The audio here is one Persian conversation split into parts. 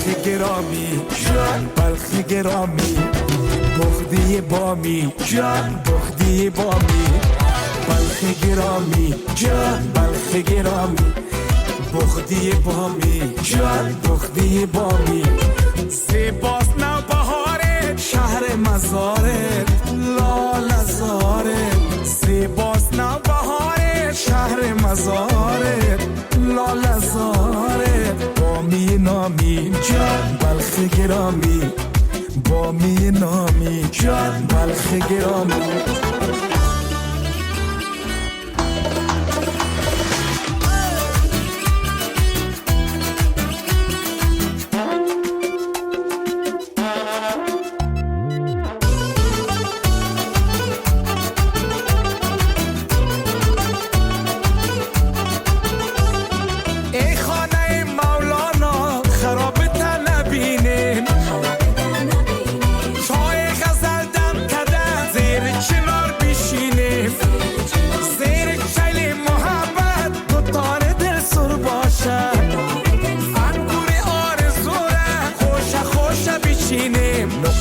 گرامی جان بلخ گرامی بخدی بامی جان بخدی بامی بلخ گرامی جان بلخ گرامی بخدی بامی جان بخدی بامی زیباست نوبهارت شهر مزارت لاله زارت زیباست نوبهارت شهر مزارت لاله زارت بامی نامی جان بلخ گرامی بامی نامی جان بلخ گرامی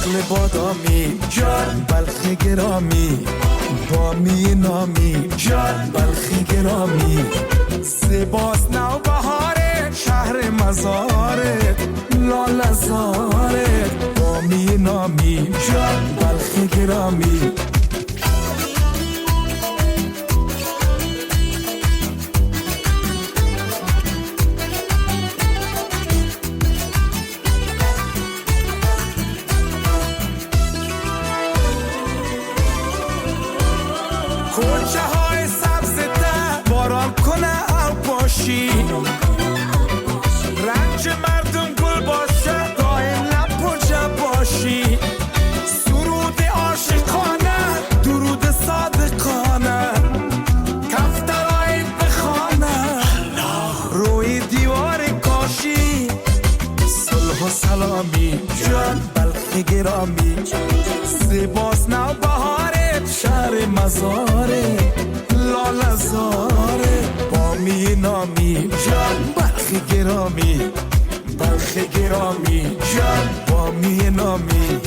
نقل بادامی جان بلخ گرامی بامی نامی جان بلخ گرامی زیباست نوبهارت شهر مزارت لاله زارت بامی نامی جان بلخ گرامی کوچه های سبزته باران کنه او باشی رنج مردم گل باشه دائم لپوچه باشی سرود عاشقانه درود صادقانه کفترهای بخانه روی دیوار کاشی صلح و سلامی جان بلخ گرامی زیباست نوبهارت شهر مزاره لاله زاره بامی نامی جان بلخ گرامی بلخ گرامی جان بامی نامی